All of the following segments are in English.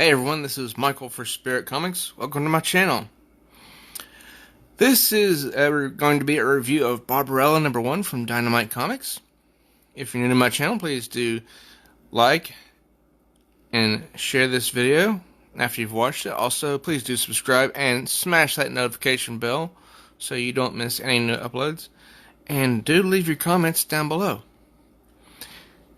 Hey everyone, this is Michael for Spirit Comics. Welcome to my channel. This is going to be a review of Barbarella #1 from Dynamite Comics. If you're new to my channel, please do like and share this video after you've watched it. Also, please do subscribe and smash that notification bell so you don't miss any new uploads. And do leave your comments down below.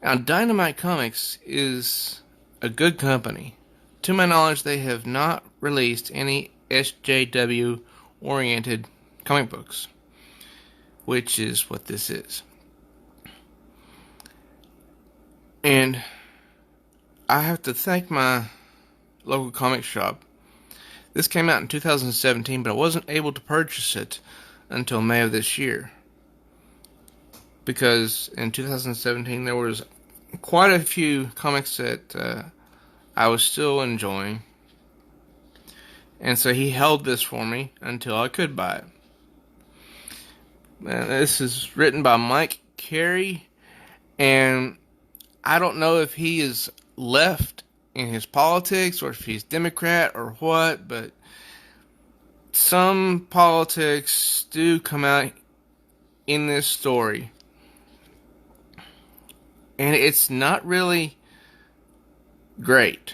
Now, Dynamite Comics is a good company. To my knowledge, they have not released any SJW-oriented comic books, which is what this is. And I have to thank my local comic shop. This came out in 2017, but I wasn't able to purchase it until May of this year, because in 2017 there was quite a few comics that I was still enjoying, and so he held this for me until I could buy it. This is written by Mike Carey, and I don't know if he is left in his politics or if he's Democrat or what, but some politics do come out in this story, and it's not really great.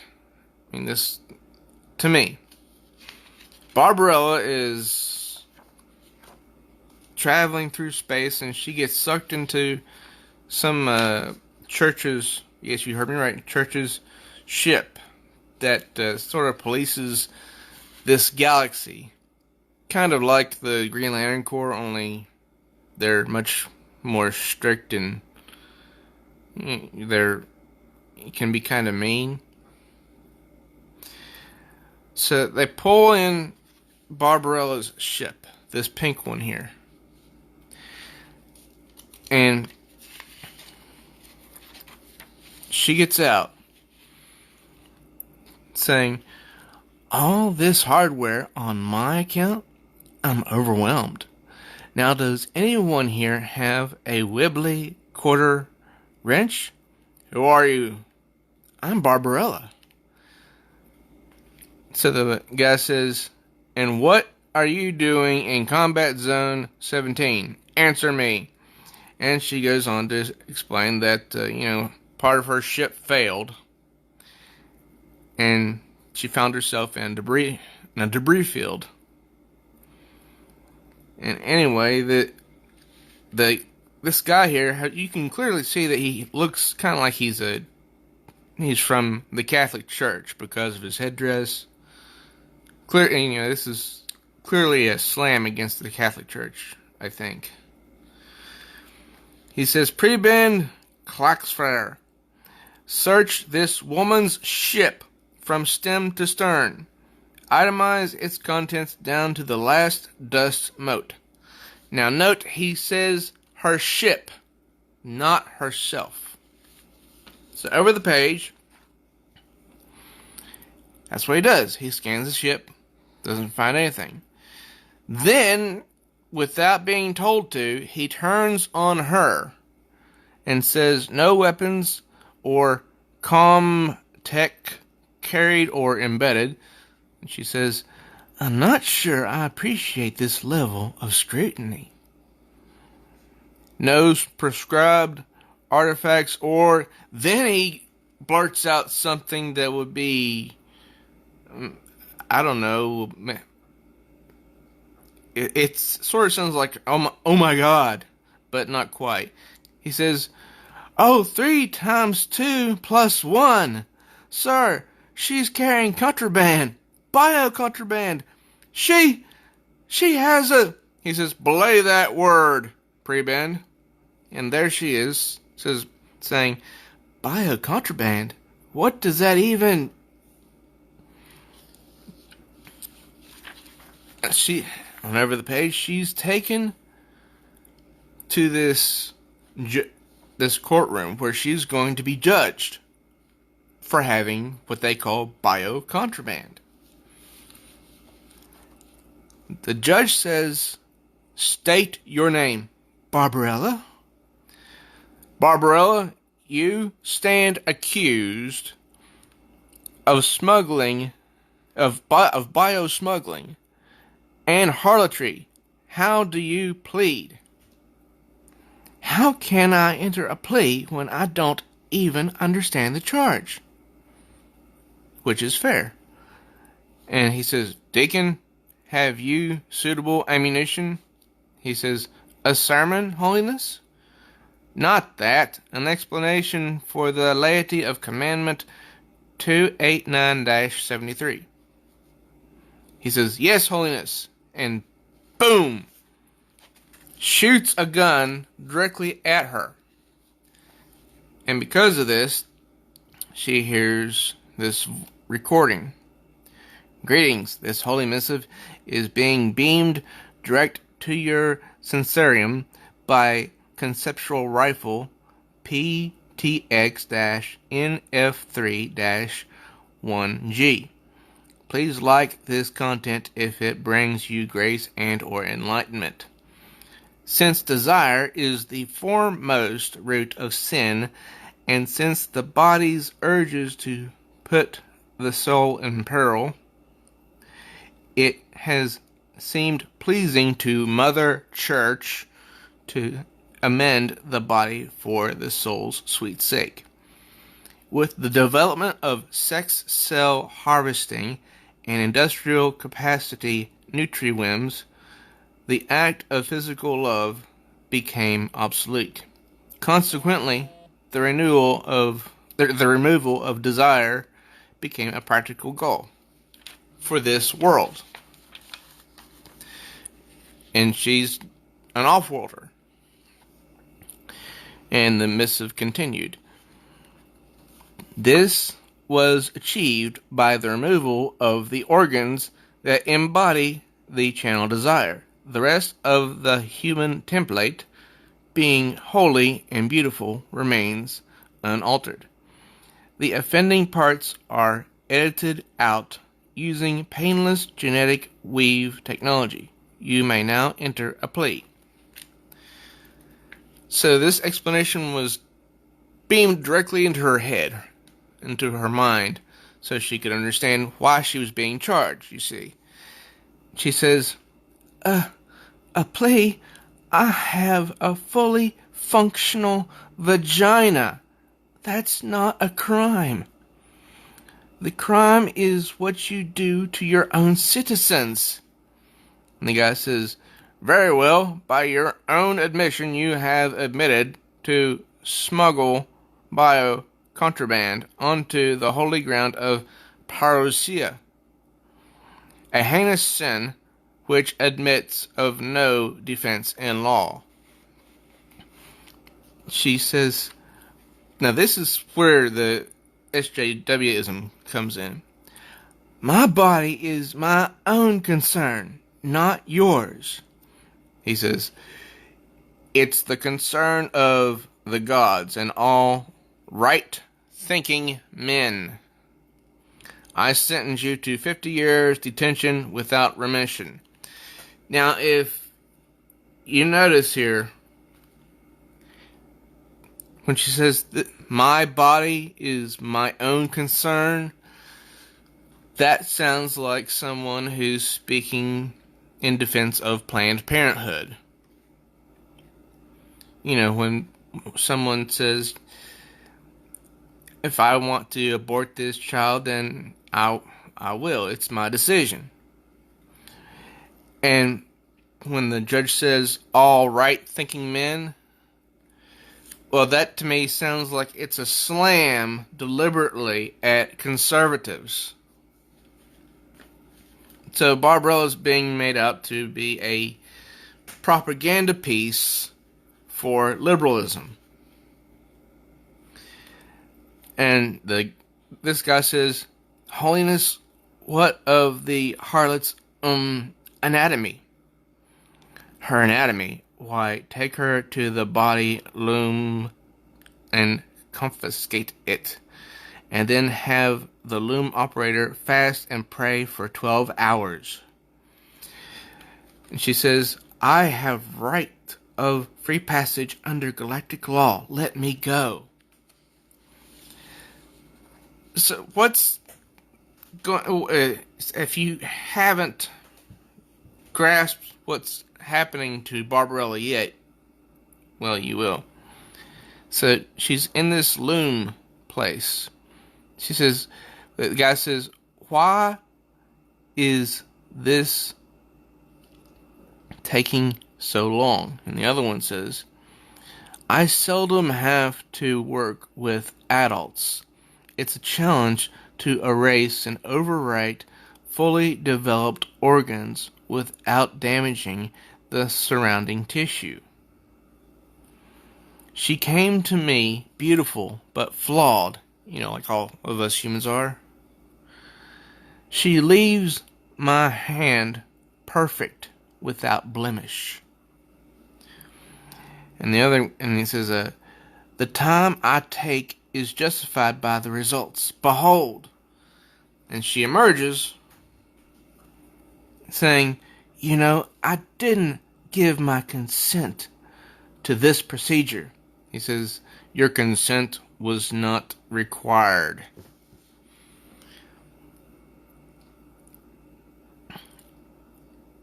I mean, this, to me, Barbarella is traveling through space and she gets sucked into some church's, yes, you heard me right, church's ship that sort of polices this galaxy. Kind of like the Green Lantern Corps, only they're much more strict and it can be kind of mean. So they pull in Barbarella's ship, this pink one here, and she gets out saying, "All this hardware on my account? I'm overwhelmed. Now, does anyone here have a wibbly quarter wrench? Who are you?" "I'm Barbarella." So the guy says, "And what are you doing in Combat Zone 17? Answer me." And she goes on to explain that, part of her ship failed, and she found herself in a debris field. And anyway, this guy here, you can clearly see that he looks kind of like he's from the Catholic Church because of his headdress. This is clearly a slam against the Catholic Church, I think. He says, "Prebend Klaxfair. Search this woman's ship from stem to stern. Itemize its contents down to the last dust mote." Now note, he says her ship, not herself. So over the page, that's what he does. He scans the ship, doesn't find anything. Then, without being told to, he turns on her and says, "No weapons or comm tech carried or embedded." And she says, "I'm not sure I appreciate this level of scrutiny. No prescribed artifacts or..." Then he blurts out something that would be, I don't know, it sort of sounds like, oh my God, but not quite. He says, "Oh, 3 times 2 plus 1. Sir, she's carrying contraband. Bio-contraband. She has a..." He says, "Belay that word, Prebend." And there she is, saying, "Bio-contraband? What does that even..." On over the page, she's taken to this courtroom where she's going to be judged for having what they call bio-contraband. The judge says, "State your name." "Barbarella." "Barbarella, you stand accused of smuggling, of bio-smuggling, and harlotry. How do you plead? How can I enter a plea when I don't even understand the charge? Which is fair. And he says, Deacon, have you suitable ammunition? He says, a sermon, Holiness? Not that. An explanation for the laity of Commandment 289-73. He says, yes, Holiness. And boom! Shoots a gun directly at her. And because of this, she hears this recording. Greetings, this holy missive is being beamed direct to your sensorium by conceptual rifle PTX-NF3-1G. Please like this content if it brings you grace and or enlightenment. Since desire is the foremost root of sin, and since the body's urges to put the soul in peril, it has seemed pleasing to Mother Church to amend the body for the soul's sweet sake. With the development of sex cell harvesting and industrial capacity nutri-whims, the act of physical love became obsolete. Consequently, the removal of desire became a practical goal for this world. And she's an off-worlder. And the missive continued. This was achieved by the removal of the organs that embody the channel desire. The rest of the human template, being holy and beautiful, remains unaltered. The offending parts are edited out using painless genetic weave technology. You may now enter a plea. So this explanation was beamed directly into her head, into her mind, so she could understand why she was being charged, you see. She says, a plea? I have a fully functional vagina. That's not a crime. The crime is what you do to your own citizens. And the guy says, very well, by your own admission, you have admitted to smuggle bio-contraband onto the holy ground of parousia, a heinous sin which admits of no defense in law. She says, now this is where the SJWism comes in. My body is my own concern, not yours. He says, it's the concern of the gods and all right-thinking men. I sentence you to 50 years detention without remission. Now, if you notice here, when she says that my body is my own concern, that sounds like someone who's speaking in defense of Planned Parenthood. You know, when someone says, if I want to abort this child, then I will. It's my decision. And when the judge says, all right-thinking men, well, that to me sounds like it's a slam deliberately at conservatives. So Barbarella is being made out to be a propaganda piece for liberalism. And this guy says, Holiness, what of the harlot's anatomy? Her anatomy? Why, take her to the body loom and confiscate it, and then have the loom operator fast and pray for 12 hours. And she says, I have right of free passage under galactic law. Let me go. So what's if you haven't grasped what's happening to Barbarella yet, well, you will. So she's in this loom place. She says, the guy says, why is this taking so long? And the other one says, I seldom have to work with adults. It's a challenge to erase and overwrite fully developed organs without damaging the surrounding tissue. She came to me beautiful but flawed, like all of us humans are. She leaves my hand perfect without blemish. And he says, the time I take is justified by the results. Behold. And she emerges saying, I didn't give my consent to this procedure. He says, your consent was not required.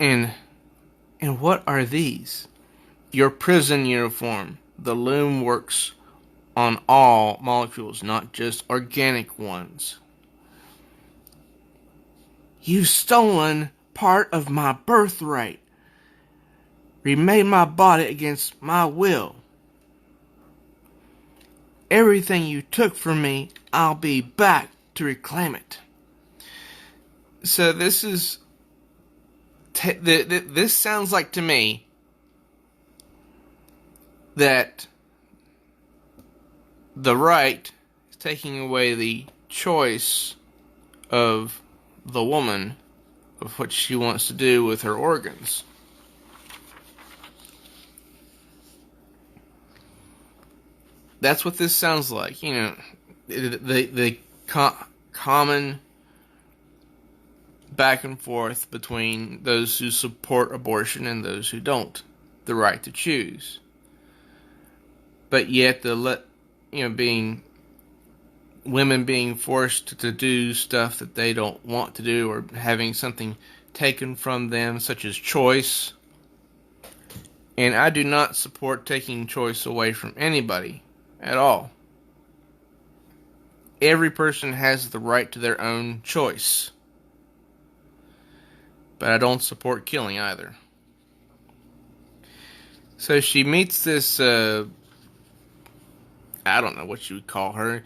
And what are these? Your prison uniform. The loom works on all molecules, not just organic ones. You've stolen part of my birthright. Remade my body against my will. Everything you took from me, I'll be back to reclaim it. So this is... this sounds like to me that the right is taking away the choice of the woman of what she wants to do with her organs. That's what this sounds like. The common back and forth between those who support abortion and those who don't. The right to choose. But yet women being forced to do stuff that they don't want to do, or having something taken from them, such as choice. And I do not support taking choice away from anybody at all. Every person has the right to their own choice. But I don't support killing either. So she meets this, I don't know what you would call her.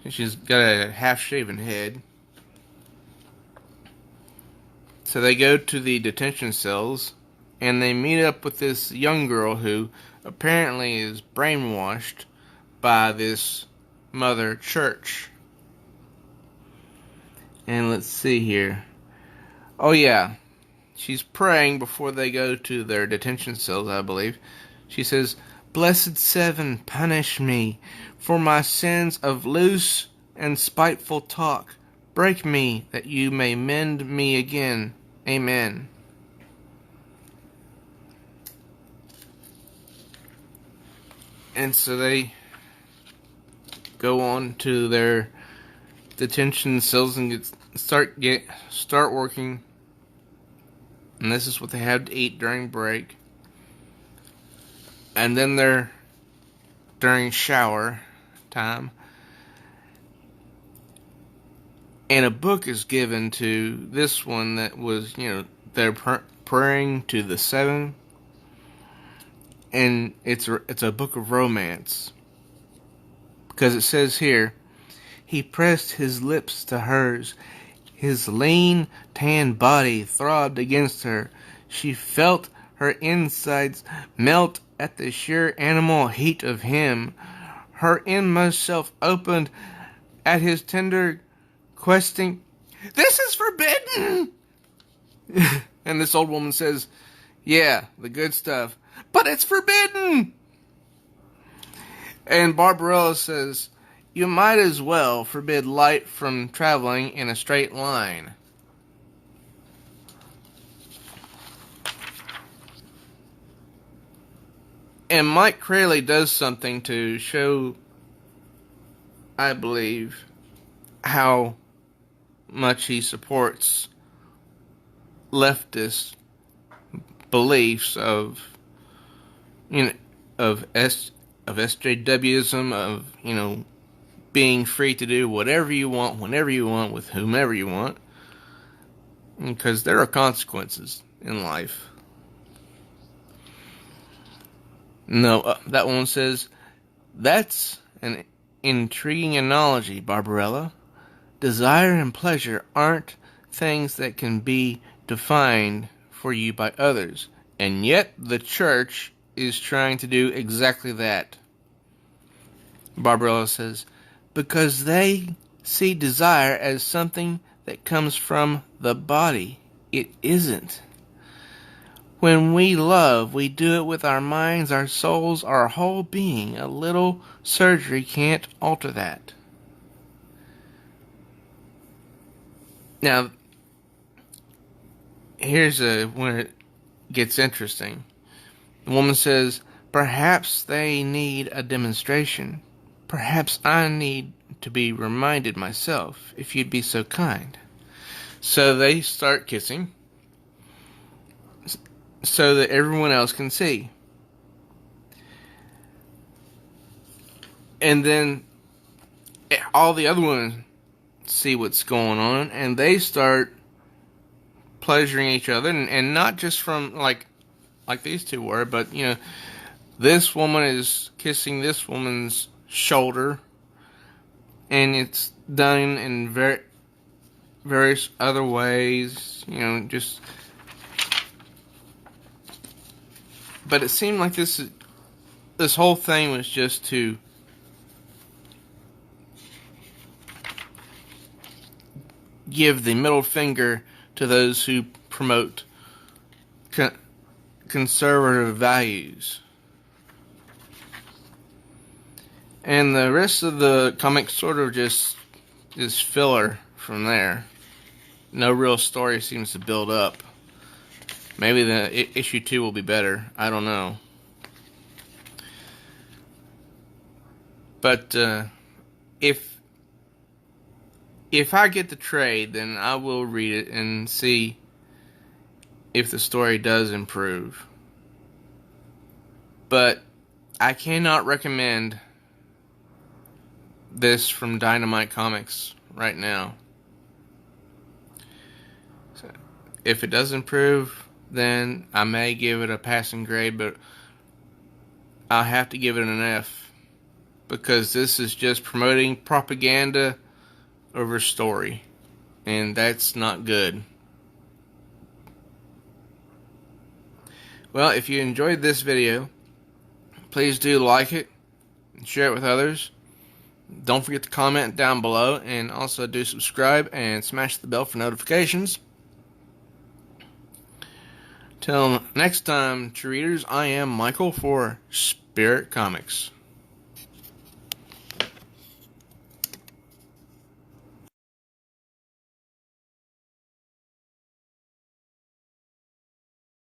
She's got a half-shaven head. So they go to the detention cells, and they meet up with this young girl who apparently is brainwashed by this mother church. And let's see here. Oh yeah, she's praying before they go to their detention cells, I believe. She says, Blessed Seven, punish me for my sins of loose and spiteful talk. Break me, that you may mend me again. Amen. And so they go on to their detention cells and start working. And this is what they have to eat during break. And then they're during shower time. And a book is given to this one that was, they're praying to the seven. And it's a book of romance. Because it says here, he pressed his lips to hers. His lean, tan body throbbed against her. She felt her insides melt at the sheer animal heat of him. Her inmost self opened at his tender questing. This is forbidden! And this old woman says, yeah, the good stuff. But it's forbidden! And Barbarella says, you might as well forbid light from traveling in a straight line. And Mike Crayley does something to show, I believe, how much he supports leftist beliefs of, you know, of SJWism, of, you know, being free to do whatever you want, whenever you want, with whomever you want, because there are consequences in life. No, that one says, that's an intriguing analogy, Barbarella. Desire and pleasure aren't things that can be defined for you by others, and yet the church is trying to do exactly that. Barbarella says, because they see desire as something that comes from the body. It isn't. When we love, we do it with our minds, our souls, our whole being. A little surgery can't alter that. Now, here's when it gets interesting. The woman says, perhaps they need a demonstration. Perhaps I need to be reminded myself, if you'd be so kind. So they start kissing, so that everyone else can see. And then all the other women see what's going on, and they start pleasuring each other, and not just from like these two were, but, you know, this woman is kissing this woman's shoulder, and it's done in various other ways, you know, just. But it seemed like this whole thing was just to give the middle finger to those who promote conservative values. And the rest of the comic sort of just is filler from there. No real story seems to build up. Maybe the issue 2 will be better. I don't know. But if I get the trade, then I will read it and see if the story does improve. But I cannot recommend this from Dynamite Comics right now. So if it does improve, then I may give it a passing grade, but I'll have to give it an F, because this is just promoting propaganda over story, and that's not good. Well, if you enjoyed this video, please do like it and share it with others. Don't forget to comment down below, and also do subscribe and smash the bell for notifications. Till next time, true readers, I am Michael for Spirit Comics.